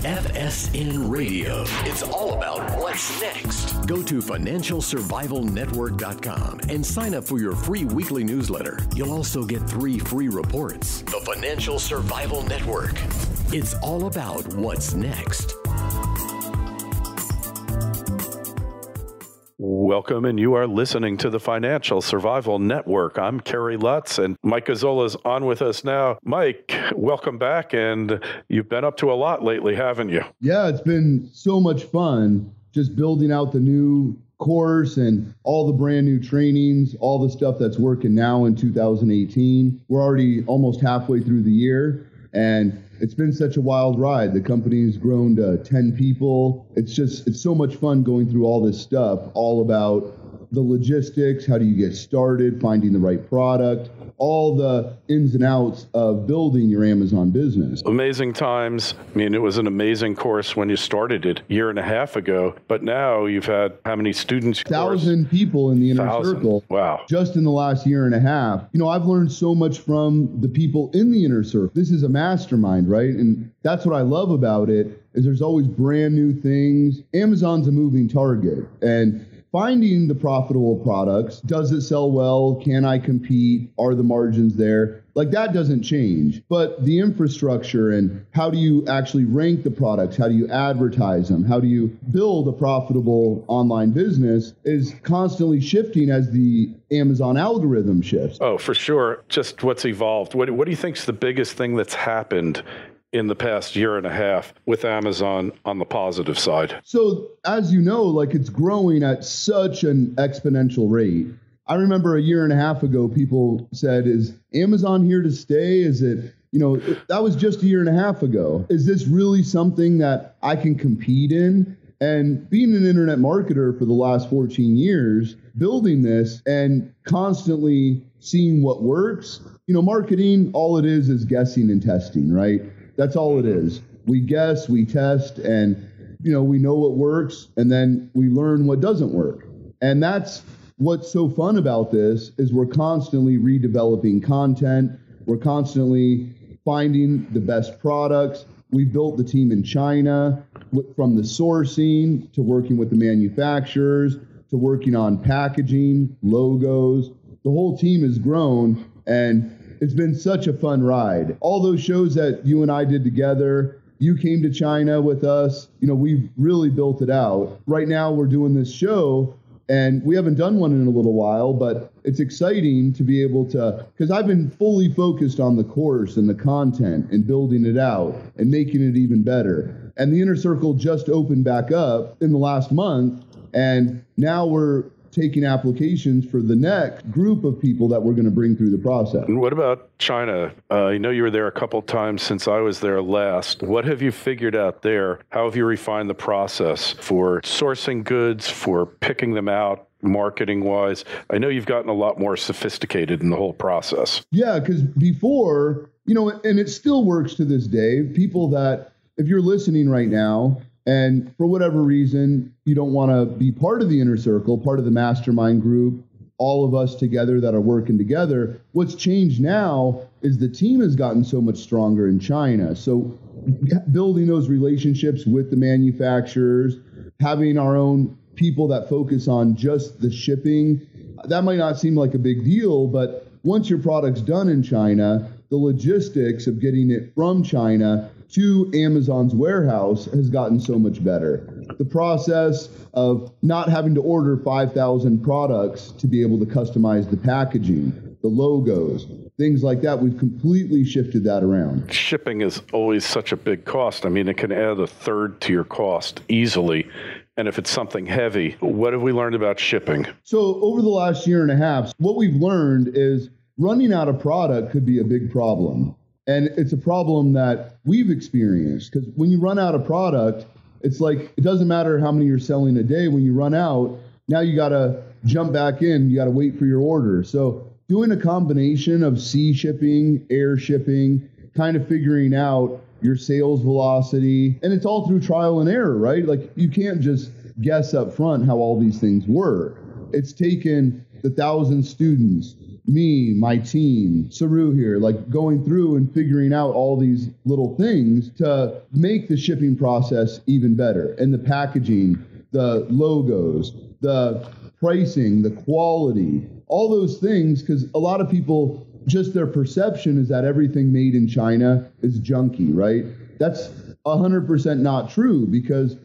FSN Radio. It's all about what's next. Go to financialsurvivalnetwork.com and sign up for your free weekly newsletter. You'll also get 3 free reports. The Financial Survival Network. It's all about what's next. Welcome, and you are listening to the Financial Survival Network. I'm Kerry Lutz, and Mike Gazzola is on with us now. Mike, welcome back, and you've been up to a lot lately, haven't you? Yeah, it's been so much fun just building out the new course and all the brand new trainings, all the stuff that's working now in 2018. We're already almost halfway through the year, and it's been such a wild ride. The company's grown to 10 people. It's so much fun going through all this stuff, all about the logistics, how do you get started, finding the right product, all the ins and outs of building your Amazon business. Amazing times. I mean, it was an amazing course when you started it a year and a half ago, but now you've had how many students? 1,000 people in the inner circle. Wow. Just in the last year and a half. You know, I've learned so much from the people in the inner circle. This is a mastermind, right? And that's what I love about it, is there's always brand new things. Amazon's a moving target, and finding the profitable products, does it sell well? Can I compete? Are the margins there? Like, that doesn't change. But the infrastructure and how do you actually rank the products? How do you advertise them? How do you build a profitable online business is constantly shifting as the Amazon algorithm shifts. Oh, for sure. Just what's evolved. What do you think is the biggest thing that's happened in the past year and a half with Amazon on the positive side? So as you know, like, it's growing at such an exponential rate. I remember a year and a half ago, people said, is Amazon here to stay? Is it, that was just a year and a half ago. Is this really something that I can compete in? And being an internet marketer for the last 14 years, building this and constantly seeing what works, marketing, all it is guessing and testing, right? That's all it is. We guess, we test, and we know what works, and then we learn what doesn't work. And that's what's so fun about this, is we're constantly redeveloping content. We're constantly finding the best products. We built the team in China, from the sourcing to working with the manufacturers to working on packaging, logos. The whole team has grown, and it's been such a fun ride. All those shows that you and I did together, you came to China with us, we've really built it out. Right now we're doing this show, and we haven't done one in a little while, but it's exciting to be able to, because I've been fully focused on the course and the content and building it out and making it even better. And the Inner Circle just opened back up in the last month, and now we're taking applications for the next group of people that we're going to bring through the process. And what about China? I know you were there a couple times since I was there last. What have you figured out there? How have you refined the process for sourcing goods, for picking them out, marketing-wise? I know you've gotten a lot more sophisticated in the whole process. Yeah, because before, and it still works to this day, people that, if you're listening right now, and for whatever reason, you don't want to be part of the inner circle, part of the mastermind group, all of us together that are working together, what's changed now is the team has gotten so much stronger in China. So building those relationships with the manufacturers, having our own people that focus on just the shipping, that might not seem like a big deal, but once your product's done in China, the logistics of getting it from China to Amazon's warehouse has gotten so much better. The process of not having to order 5,000 products to be able to customize the packaging, the logos, things like that, we've completely shifted that around. Shipping is always such a big cost. I mean, it can add a third to your cost easily. And if it's something heavy, what have we learned about shipping? So over the last year and a half, what we've learned is running out of product could be a big problem. And it's a problem that we've experienced, because when you run out of product, it's like, it doesn't matter how many you're selling a day. When you run out, now you got to jump back in. You got to wait for your order. So doing a combination of sea shipping, air shipping, kind of figuring out your sales velocity. And it's all through trial and error, right? Like, you can't just guess up front how all these things work. It's taken the 1,000 students, me, my team, Saru here, like going through and figuring out all these little things to make the shipping process even better. And the packaging, the logos, the pricing, the quality, all those things, because a lot of people, just their perception is that everything made in China is junky, right? That's 100% not true, because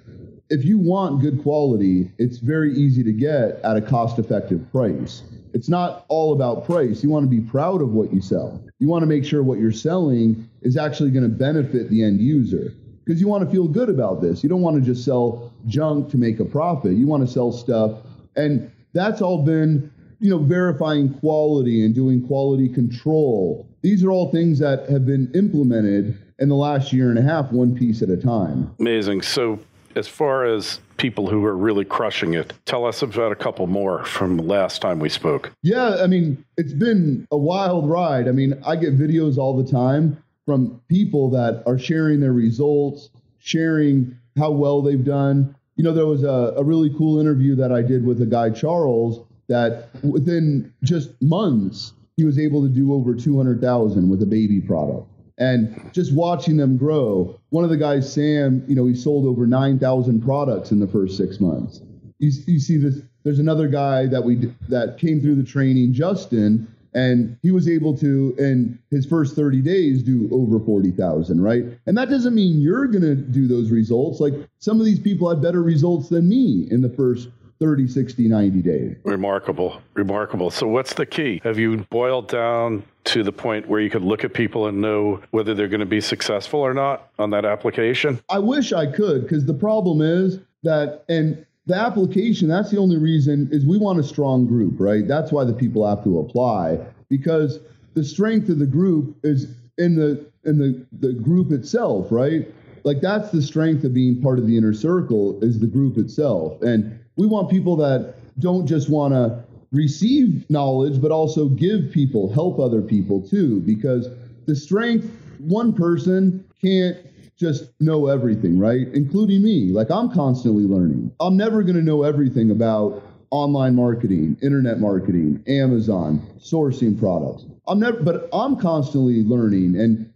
if you want good quality, it's very easy to get at a cost-effective price. It's not all about price. You want to be proud of what you sell. You want to make sure what you're selling is actually going to benefit the end user, because you want to feel good about this. You don't want to just sell junk to make a profit. You want to sell stuff. And that's all been, verifying quality and doing quality control. These are all things that have been implemented in the last year and a half, one piece at a time. Amazing. So as far as people who are really crushing it, tell us about a couple more from last time we spoke. Yeah, it's been a wild ride. I get videos all the time from people that are sharing their results, sharing how well they've done. There was a really cool interview that I did with a guy, Charles, that within just months, he was able to do over 200,000 with a baby product. And just watching them grow. One of the guys, Sam, he sold over 9,000 products in the first 6 months. You see this. There's another guy that came through the training, Justin, and he was able to, in his first 30 days, do over 40,000, right? And that doesn't mean you're going to do those results. Like, some of these people had better results than me in the first 30, 60, 90 days. Remarkable. So what's the key? Have you boiled down to the point where you could look at people and know whether they're going to be successful or not on that application? I wish I could, because the problem is that, and the application, that's the only reason, is we want a strong group, right? That's why the people have to apply, because the strength of the group is in the group itself, right? Like, that's the strength of being part of the inner circle, is the group itself. And we want people that don't just want to receive knowledge, but also give people, help other people too, because the strength, one person can't just know everything, right? Including me. Like, I'm constantly learning. I'm never going to know everything about online marketing, internet marketing, Amazon, sourcing products. But I'm constantly learning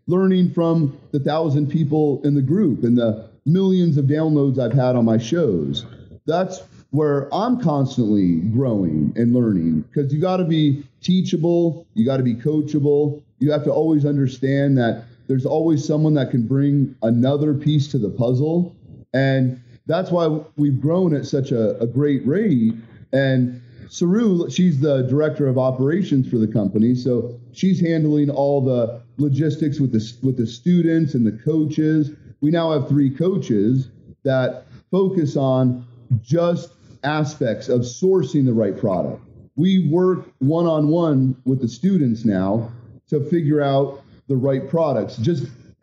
from the 1,000 people in the group and the millions of downloads I've had on my shows. That's where I'm constantly growing and learning, because you got to be teachable, you got to be coachable, you have to always understand that there's always someone that can bring another piece to the puzzle. And that's why we've grown at such a great rate. And Saru, she's the director of operations for the company, so she's handling all the logistics with the students and the coaches. We now have 3 coaches that focus on just aspects of sourcing the right product. We work one-on-one with the students now to figure out the right products.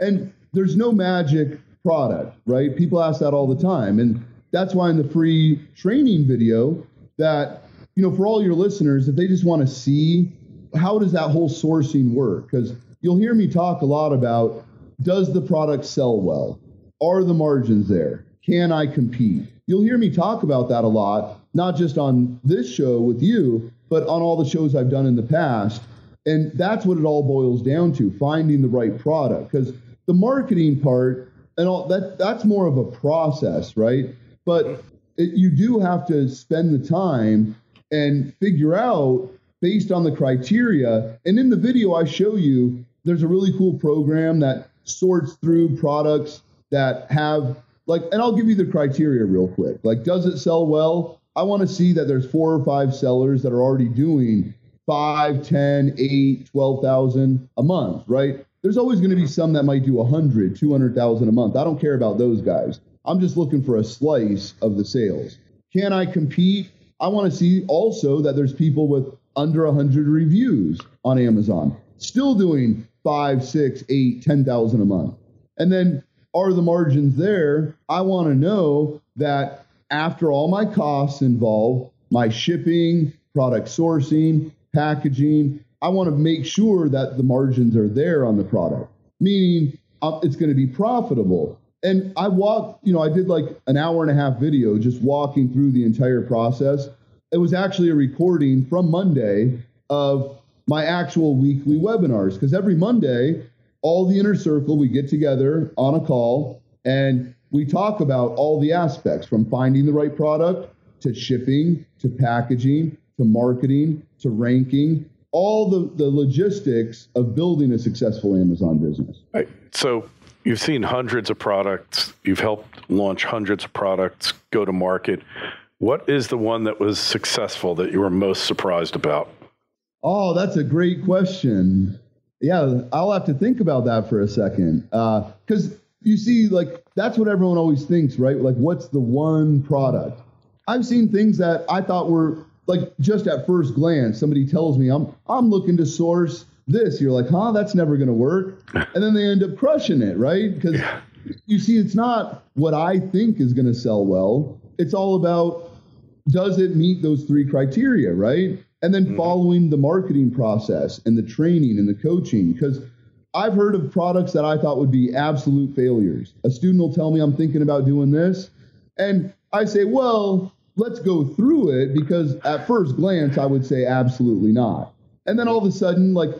And there's no magic product, right? People ask that all the time. And that's why in the free training video that, for all your listeners, if they just want to see how does that whole sourcing work? Because you'll hear me talk a lot about, does the product sell well? Are the margins there? Can I compete? You'll hear me talk about that a lot, not just on this show with you, but on all the shows I've done in the past. And that's what it all boils down to, finding the right product. Because the marketing part and all that's more of a process, right? But you do have to spend the time and figure out based on the criteria. And in the video I show you, there's a really cool program that sorts through products that have, and I'll give you the criteria real quick. Like, does it sell well? I want to see that there's 4 or 5 sellers that are already doing 5, 10, 8, 12,000 a month, right? There's always going to be some that might do 100, 200,000 a month. I don't care about those guys. I'm just looking for a slice of the sales. Can I compete? I want to see also that there's people with under 100 reviews on Amazon, still doing 5, 6, 8, 10,000 a month. And then, are the margins there? I want to know that after all my costs involved, my shipping, product sourcing, packaging, I want to make sure that the margins are there on the product, meaning it's going to be profitable. And I did like an 1.5-hour video just walking through the entire process. It was actually a recording from Monday of my actual weekly webinars. Because every Monday, all the inner circle, we get together on a call and we talk about all the aspects from finding the right product to shipping, to packaging, to marketing, to ranking, all the logistics of building a successful Amazon business. Right. So you've seen hundreds of products. You've helped launch hundreds of products, go to market. What is the one that was successful that you were most surprised about? Oh, that's a great question. Yeah, I'll have to think about that for a second. Because you see, like, that's what everyone always thinks, right? Like, what's the one product? I've seen things that I thought were, like, just at first glance, somebody tells me, I'm looking to source this. You're like, that's never going to work. And then they end up crushing it, right? Because you see, it's not what I think is going to sell well. It's all about, does it meet those three criteria, right? And then following the marketing process and the training and the coaching. Because I've heard of products that I thought would be absolute failures. A student will tell me, I'm thinking about doing this. And I say, well, let's go through it, because at first glance, I would say absolutely not. And then all of a sudden, like,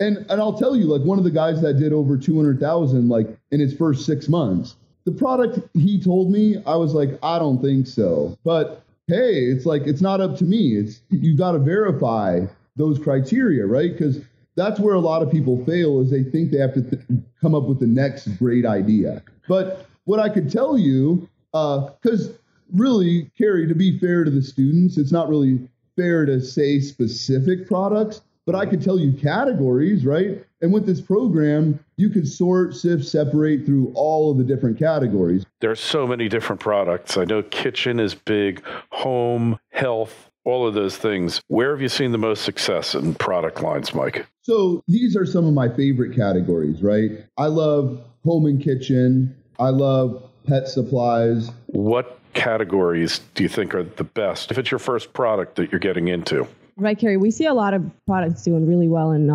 and I'll tell you, like, one of the guys that did over 200,000, like, in his first 6 months, the product he told me, I was like, I don't think so. But hey, it's like, it's not up to me. You got to verify those criteria, right? Because that's where a lot of people fail, is they think they have to come up with the next great idea. But what I could tell you, because really, Carrie, to be fair to the students, it's not really fair to say specific products, but I could tell you categories, right? And with this program, you can sort, sift, separate through all of the different categories. There's so many different products. I know kitchen is big, home, health, all of those things. Where have you seen the most success in product lines, Mike? So these are some of my favorite categories, right? I love home and kitchen. I love pet supplies. What categories do you think are the best if it's your first product that you're getting into? Right, Carrie. We see a lot of products doing really well in,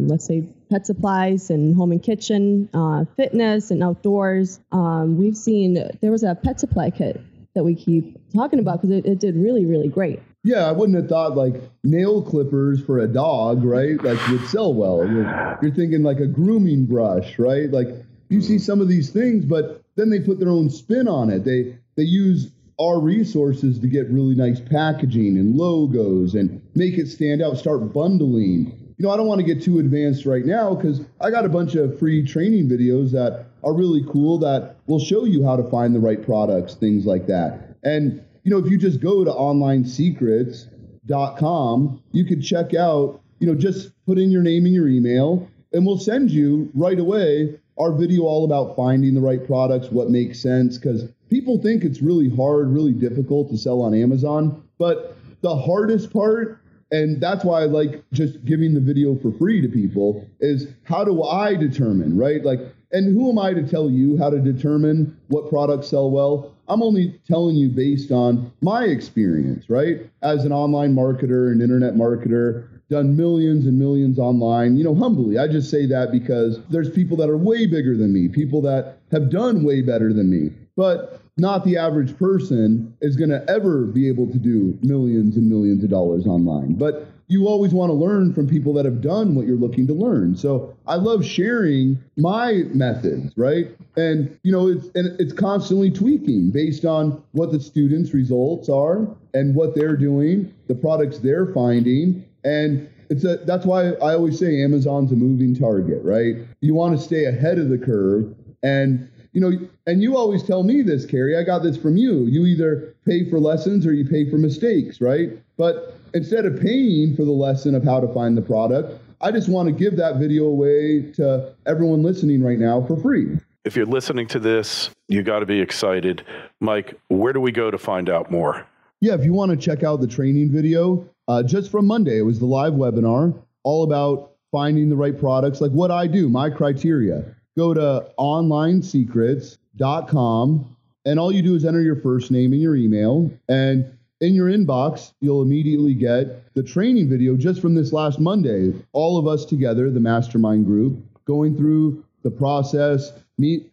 let's say, pet supplies and home and kitchen, fitness and outdoors. We've seen, there was a pet supply kit that we keep talking about because it did really, really great. Yeah, I wouldn't have thought like nail clippers for a dog, right? Like would sell well. You're thinking like a grooming brush, right? Like you see some of these things, but then they put their own spin on it. They use our resources to get really nice packaging and logos and make it stand out, start bundling. You know, I don't want to get too advanced right now because I got a bunch of free training videos that are really cool that will show you how to find the right products, things like that. And, you know, if you just go to onlinesecrets.com, you can check out, you know, just put in your name and your email, and we'll send you right away our video all about finding the right products, what makes sense, because people think it's really hard, really difficult to sell on Amazon. But the hardest part, and that's why I like just giving the video for free to people, is how do I determine, right? Like, and who am I to tell you how to determine what products sell well? I'm only telling you based on my experience, right? As an online marketer and internet marketer, done millions and millions online, you know, humbly. I just say that because there's people that are way bigger than me, people that have done way better than me, but not the average person is going to ever be able to do millions and millions of dollars online. But you always want to learn from people that have done what you're looking to learn. So I love sharing my methods, right? And, you know, it's constantly tweaking based on what the students' results are and what they're doing, the products they're finding. And that's why I always say Amazon's a moving target, right? You want to stay ahead of the curve. And, you know, and you always tell me this, Carrie, I got this from you. You either pay for lessons or you pay for mistakes, right? But instead of paying for the lesson of how to find the product, I just want to give that video away to everyone listening right now for free. If you're listening to this, you got to be excited. Mike, where do we go to find out more? Yeah, if you want to check out the training video, just from Monday, it was the live webinar all about finding the right products, like what I do, my criteria. Go to onlinesecrets.com, and all you do is enter your first name and your email, and in your inbox, you'll immediately get the training video just from this last Monday. All of us together, the mastermind group, going through the process.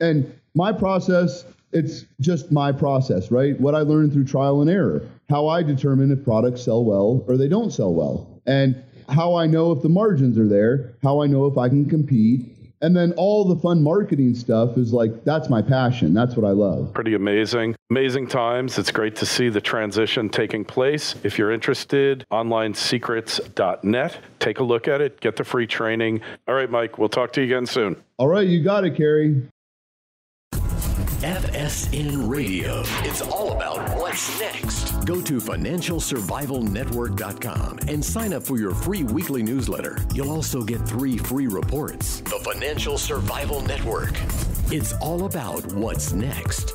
And my process, it's just my process, right? What I learned through trial and error, how I determine if products sell well or they don't sell well. And how I know if the margins are there, how I know if I can compete. And then all the fun marketing stuff is like, that's my passion. That's what I love. Pretty amazing. Amazing times. It's great to see the transition taking place. If you're interested, onlinesecrets.net. Take a look at it. Get the free training. All right, Mike, we'll talk to you again soon. All right, you got it, Kerry. FSN Radio. It's all about what's next. Go to financialsurvivalnetwork.com and sign up for your free weekly newsletter. You'll also get 3 free reports. The Financial Survival Network. It's all about what's next.